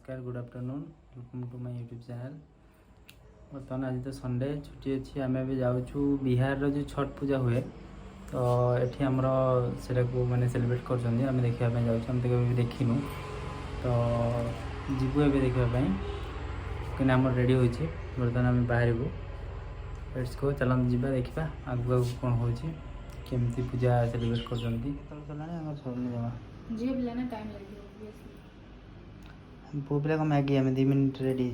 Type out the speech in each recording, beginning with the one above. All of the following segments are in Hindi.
नमस्कार good afternoon welcome to my YouTube channel. बर्तमान आज तो संडे छुट्टी अच्छी आम भी जाऊँ बिहार जो छठ पूजा हुए तो ये आमर से मैंने सेलिब्रेट कर देखापी जाऊँ तो कभी देखिनु तो जीवु ए देखापी कहीं आम रेडी हो बर्तमान आम बाहर लेट्स गो चल जा देखा आगू आगू कौन हो केमती पूजा सेलिब्रेट कर पुओ पिला मैगी आम 2 मिनट रेडी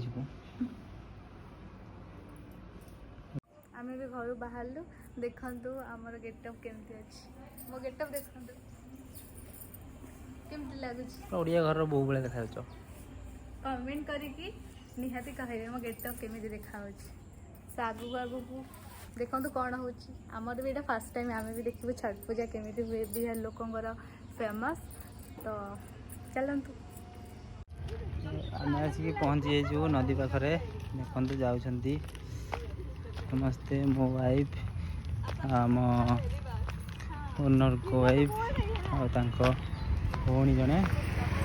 आम भी घर बाहर देखु आमर गेटअप केमती अच्छी मो गेटअप देखु केमती लगुच ओडिया घर बहु बेले देखा कमेंट करिकी निहाती कहे मो गेटअप केमी देखा आगू आगू देखो कौन हो आमर भी फर्स्ट टाइम आम भी देखू छठ पूजा केमी हुए बिहार लोकंर फेमस तो चलतु आम आसिक पहुँची जाइए नदी पाखे देखते जाऊँ समस्ते मो वाइफ आम ओनर को वाइफ और भौणी जड़े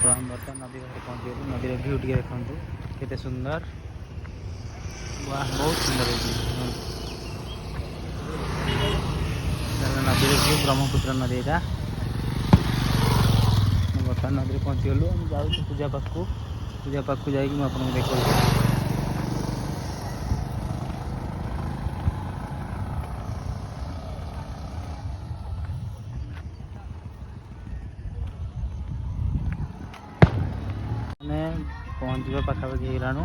तो आम बर्तमान नदी पाखे पहुँची गलु नदी भ्यू टे देखु केते सुंदर वाह बहुत सुंदर नदी भ्यू ब्रह्मपुत्र नदी यहाँ बर्तमान नदी पहुँची गलु जाऊँ पूजा पाखक जाकि आपको देखा पहुँचा पाखापाखि गलाणु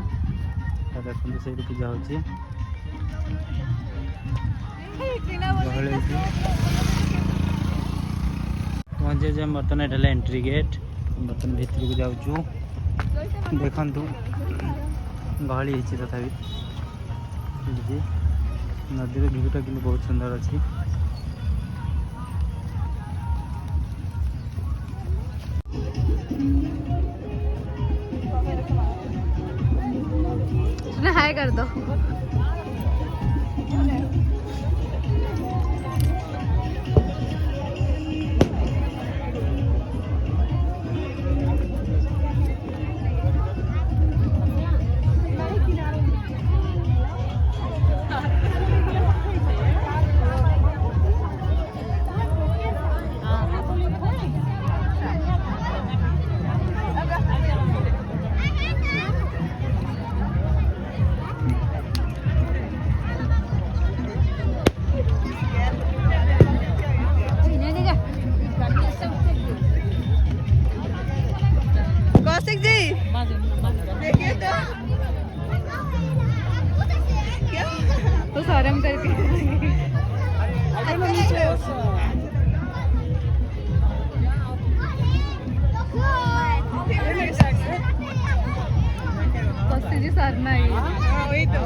देखते से पूजा हो पहुँचे जे बर्तमान ये एंट्री गेट बर्तमान भितर को जाऊँ देखु गहली तथापि नदी भ्यूटा कि बहुत सुंदर अच्छी हाय कर दो तो शर्म करके जी सरना है वही तो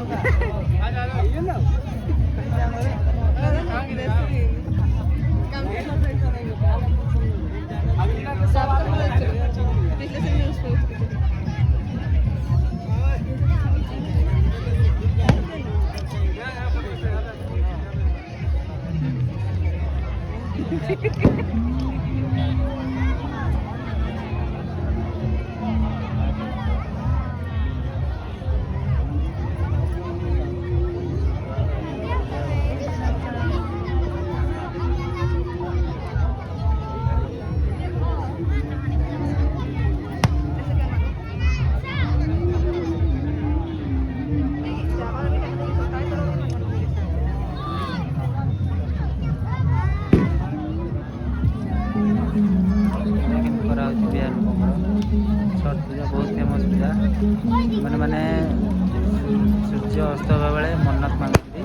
छठ पूजा बहुत फेमस पूजा मैंने सूर्य अस्त होगा बेले मन्नत मांगती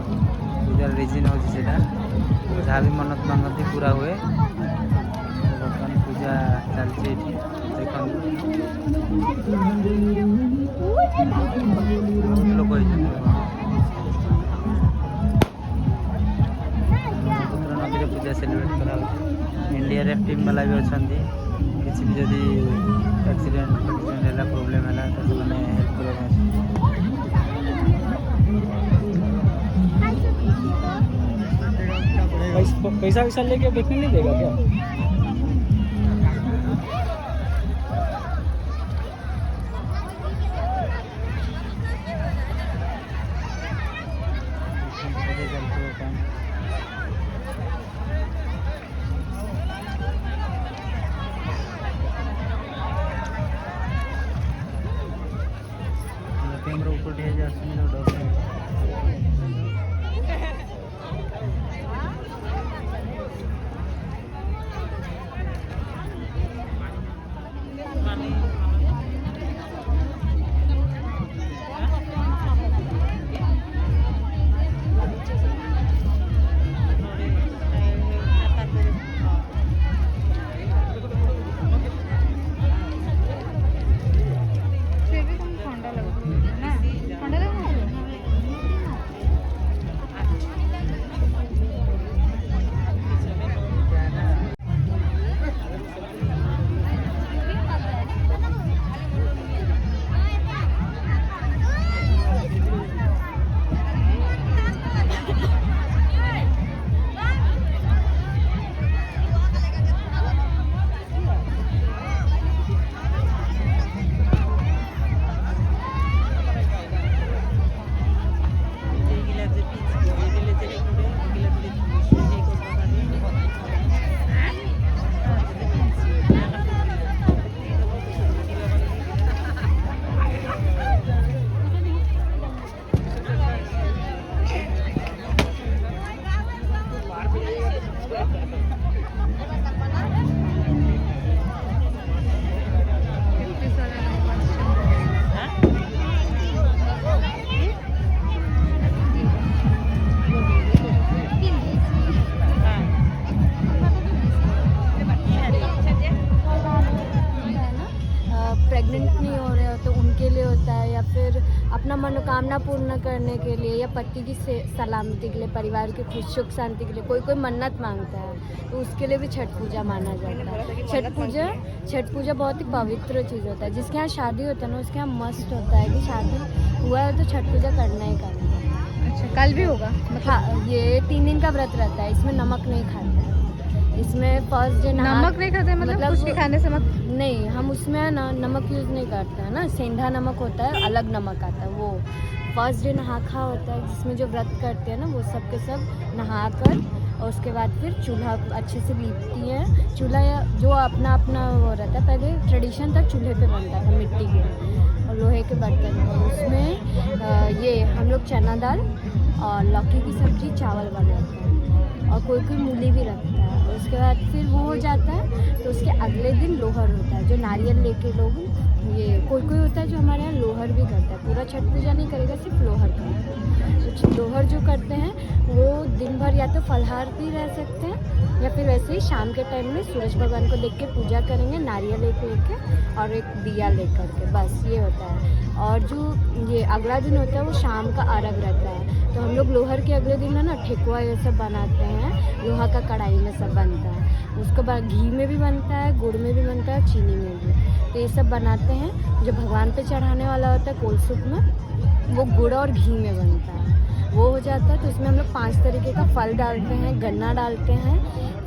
पूजार रिजन हो जहाँ भी मन्नत मांगती पूरा हुए बर्तमान पूजा चलती देख लोग नदी पूजा सेलिब्रेट करा इंडिया रे टीम वाला भी अच्छा किसी भी जदि एक्सीडेंट है प्रोब्लेम है तो मैंने हेल्प कर पैसा वैसा लेके देखने नहीं देगा क्या? आगे चलते हुए कहीं कैमरा ऊपर ढेर जाते तो डर प्रेग्नेंट नहीं हो रहे हो तो उनके लिए होता है, या फिर अपना मनोकामना पूर्ण करने के लिए, या पति की सलामती के लिए, परिवार की खुश सुख शांति के लिए कोई कोई मन्नत मांगता है तो उसके लिए भी छठ पूजा माना जाता है। छठ पूजा बहुत ही पवित्र चीज़ होता है। जिसके यहाँ शादी होता है ना उसके यहाँ मस्ट होता है कि शादी हुआ है तो छठ पूजा करना ही करना है। अच्छा, कल भी होगा? हाँ, ये 3 दिन का व्रत रहता है। इसमें नमक नहीं खाते हैं। इसमें फर्स्ट डे नमक नहीं खाते मतलब कुछ भी खाने से मत? नहीं, हम उसमें ना नमक यूज़ नहीं करते हैं ना। सेंधा नमक होता है, अलग नमक आता है। वो फर्स्ट डे नहा खा होता है जिसमें जो व्रत करते हैं ना वो सब के सब नहा कर, और उसके बाद फिर चूल्हा अच्छे से लीपती हैं। चूल्हा या जो अपना अपना वो रहता है, पहले ट्रेडिशन तक चूल्हे पे बनता था मिट्टी के और लोहे के बर्तन में। उसमें ये हम लोग चना दाल और लौकी की सब्ज़ी चावल बनाते हैं और कोई कोई मूली भी रखता है। उसके बाद फिर वो हो जाता है तो उसके अगले दिन लोहर होता है, जो नारियल लेके लोग, ये कोई कोई होता है जो हमारे यहाँ लोहर भी करता है। पूरा छठ पूजा नहीं करेगा, सिर्फ लोहर करता है। तो लोहर जो करते हैं वो दिन भर या तो फलहार भी रह सकते हैं या फिर वैसे ही शाम के टाइम में सूरज भगवान को देख के पूजा करेंगे, नारियल एक लेके और एक दिया लेकर के, बस ये होता है। और जो ये अगला दिन होता है वो शाम का अर्घ रहता है। तो हम लोग लोहर के अगले दिन है ना ठेकुआ ये सब बनाते हैं, लोहा का कढ़ाई में सब बनता है। उसके बाद घी में भी बनता है, गुड़ में भी बनता है, चीनी में भी। तो ये सब बनाते हैं। जो भगवान पे चढ़ाने वाला होता है कोलसुप में, वो गुड़ और घी में बनता है। वो हो जाता है तो उसमें हम लोग 5 तरीके का फल डालते हैं, गन्ना डालते हैं,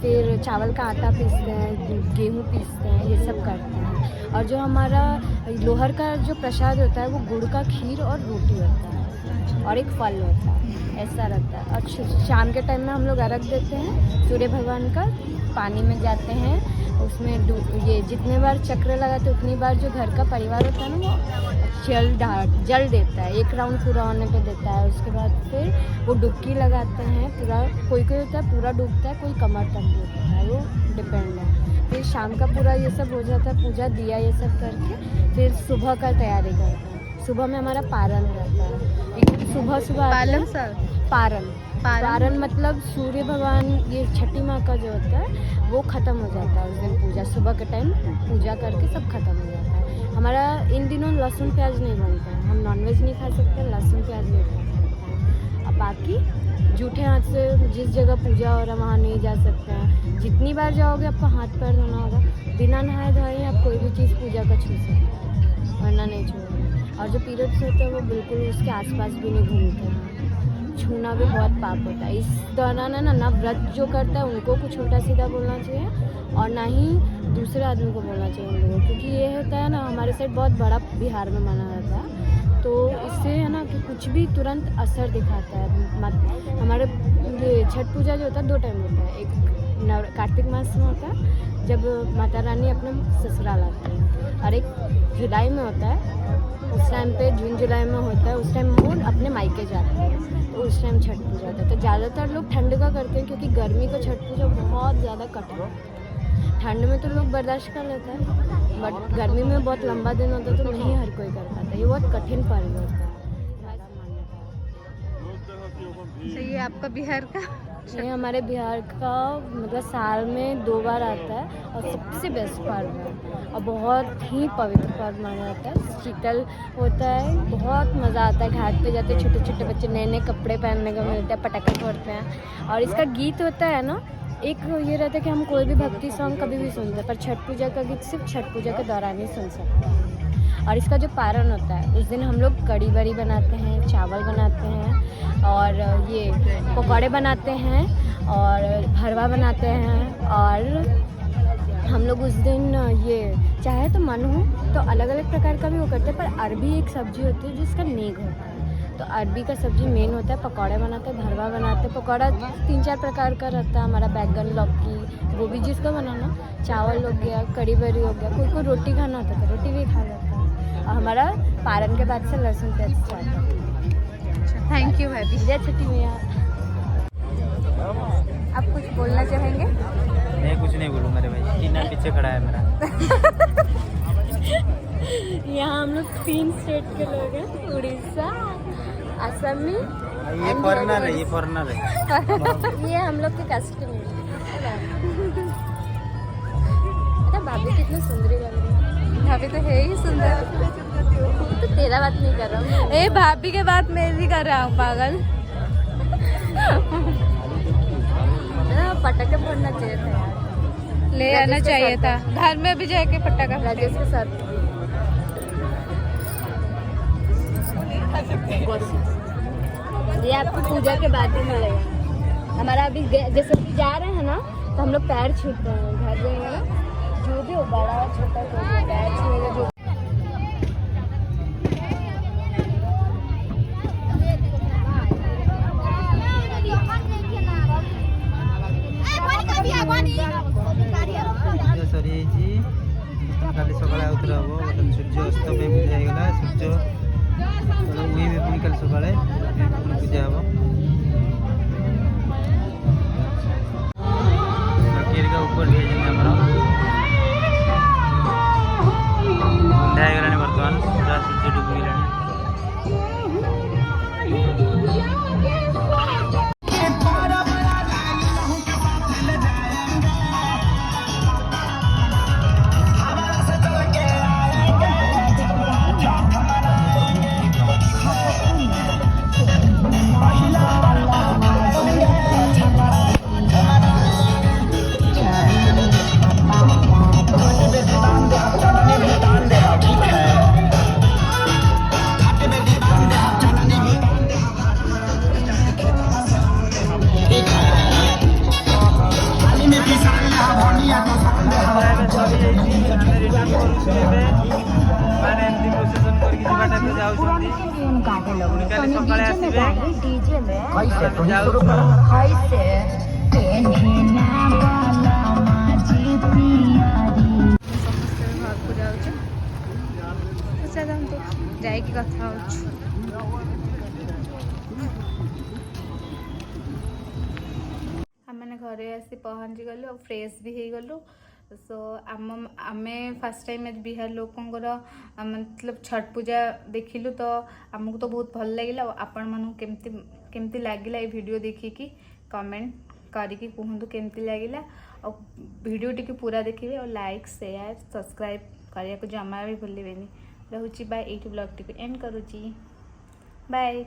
फिर चावल का आटा पीसते हैं, गेहूँ पीसते हैं, ये सब करते हैं। और जो हमारा लोहर का जो प्रसाद होता है वो गुड़ का खीर और रोटी होता है और एक फल होता है, ऐसा रहता है। और शाम के टाइम में हम लोग अर्घ देते हैं सूर्य भगवान का, पानी में जाते हैं, उसमें ये जितने बार चक्र लगाते उतनी बार जो घर का परिवार होता है ना वो जल देता है। 1 राउंड पूरा होने पे देता है। उसके बाद फिर वो डुबकी लगाते हैं पूरा, कोई कोई होता है पूरा डूबता है, कोई कमर तक डूबता है, वो डिपेंड है। फिर शाम का पूरा ये सब हो जाता है, पूजा दिया ये सब करके फिर सुबह का तैयारी करते हैं। सुबह में हमारा पारण रहता है। एक सुबह पारण मतलब सूर्य भगवान, ये छठी माँ का जो होता है वो ख़त्म हो जाता है उस दिन। पूजा सुबह के टाइम पूजा करके सब खत्म हो जाता है। हमारा इन दिनों लहसुन प्याज नहीं बनता है, हम नॉनवेज नहीं खा सकते, लहसुन प्याज नहीं खा सकते हैं। अब बाकी जूठे हाथ से जिस जगह पूजा हो रहा वहाँ नहीं जा सकते हैं। जितनी बार जाओगे आपको हाथ पैर धोना होगा। बिना नहाए धोए आप कोई भी चीज़ पूजा का छू सकते हैं, वरना नहीं छूओगे। और जो पीरियड्स होते हैं वो बिल्कुल उसके आसपास भी नहीं घूमते हैं। छूना भी बहुत पाप होता है। इस दौरान है ना व्रत जो करता है उनको कुछ उल्टा सीधा बोलना चाहिए और ना ही दूसरे आदमी को बोलना चाहिए उन लोगों, क्योंकि ये होता है ना हमारे साइड बहुत बड़ा बिहार में माना जाता है। तो इससे है ना कि कुछ भी तुरंत असर दिखाता है। हमारे छठ पूजा जो होता है 2 टाइम होता है। एक कार्तिक मास में होता है जब माता रानी अपने ससुराल आते हैं, और एक जुलाई में होता है, उस टाइम पे जून जुलाई में होता है, उस टाइम वो अपने मायके जाते हैं, तो उस टाइम छठ पूजा होता है। तो ज़्यादातर लोग ठंड का करते हैं क्योंकि गर्मी को छठ पूजा बहुत ज़्यादा कठिन है। ठंड में तो लोग बर्दाश्त कर लेते हैं, बट गर्मी में बहुत लंबा दिन होता है तो नहीं हर कोई कर पाता। ये बहुत कठिन पर्व होता है। तो ये आपका बिहार का ये हमारे बिहार का मतलब साल में 2 बार आता है और सबसे बेस्ट पर्व है और बहुत ही पवित्र पर्व माना जाता है। शीतल होता है, बहुत मज़ा आता है। घाट पे जाते छोटे छोटे बच्चे नए नए कपड़े पहनने को मिलते हैं, पटाखे फोड़ते हैं। और इसका गीत होता है ना, एक ये रहता है कि हम कोई भी भक्ति सॉन्ग कभी भी सुनते हैं, पर छठ पूजा का गीत सिर्फ छठ पूजा के दौरान ही सुन सकते हैं। और इसका जो पारण होता है उस दिन हम लोग कड़ी बड़ी बनाते हैं, चावल बनाते हैं और ये पकौड़े बनाते हैं और भरवा बनाते हैं। और हम लोग उस दिन ये चाहे तो मन हो तो अलग अलग प्रकार का भी वो करते हैं, पर अरबी एक सब्जी होती है जिसका नेग होता है, तो अरबी का सब्जी मेन होता है। पकौड़े बनाते हैं, भरवा बनाते हैं। पकौड़ा 3-4 प्रकार का रहता है हमारा, बैगन, लौकी, गोभी जिसका बनाना, चावल हो गया, कड़ी बड़ी हो गया। कोई रोटी खाना होता है तो रोटी भी खा लेता है। और हमारा पारण के बाद से लहसुन प्याज स्टार्ट है। थैंक यू भाभी। जय छठी मैया। आप कुछ बोलना चाहेंगे? मैं कुछ नहीं बोलूँ मेरे भाई, टीना पीछे खड़ा है मेरा। यहाँ हम लोग 3 स्टेट के लोग हैं, उड़ीसा, असम में। ये फॉरेनर है, ये फॉरेनर है। ये हम लोग के कस्टमर है। भाभी कितनी सुंदरी लग रही है। भाभी तो है ही सुंदर। तो तेरा बात नहीं कर रहा हूँ, ए भाभी के बात मैं भी कर रहा हूँ, पागल। पटाखे फोड़ना चाहिए था यार, ले आना चाहिए था घर में भी जाके पटाखा। राजेश के साथ। ये आपको पूजा के बाद ही मिलेगा। हमारा अभी जैसे जा रहे हैं ना तो हम लोग पैर छूते हैं, घर जाएंगे ना जो भी हो, बड़ा छोटा कोई भी पैर छूएगा जो। ସରି ଯାଇଛି, କାଲି ସକାଳେ ଆଉଥରେ ହେବ। ବର୍ତ୍ତମାନ ସୂର୍ଯ୍ୟ ଅସ୍ତ ପାଇଁ ପୂଜା ହେଇଗଲା, ସୂର୍ଯ୍ୟ ଉଇଁବେ ପୁଣି କାଲି ସକାଳେ ପୁଣି ପୂଜା ହେବ। ଲକିରିକା ଉପରେ ହେଇଛନ୍ତି ଆମର, ସନ୍ଧ୍ୟା ହେଇଗଲାଣି ବର୍ତ୍ତମାନ, ପୁରା ସୂର୍ଯ୍ୟ ଡୁବିଗଲାଣି। କାଲି ସକାଳେ ଆସିବେ, ଘରକୁ ଯାଉଛୁ, ଚାଲନ୍ତୁ ଯାଇକି କଥା ହଉଛୁ। ଆମେ ଘରେ ଆସି ପହଞ୍ଚିଗଲୁ ଆଉ ଫ୍ରେଶ୍ ବି ହେଇଗଲୁ। सो आमे फर्स्ट टाइम आज बिहार लोकंर मतलब छठ पूजा देखिलु, तो आमको तो बहुत भल लगे। आपण मन केमती लगिला ये वीडियो देखिकी कमेंट करके कहतु केमती लगिला। और वीडियो टी पूरा देखिए और लाइक शेयर सब्सक्राइब करने को जमा भी भूलें। रोची बाय, ये ब्लॉग टी एंड करुची, बाय।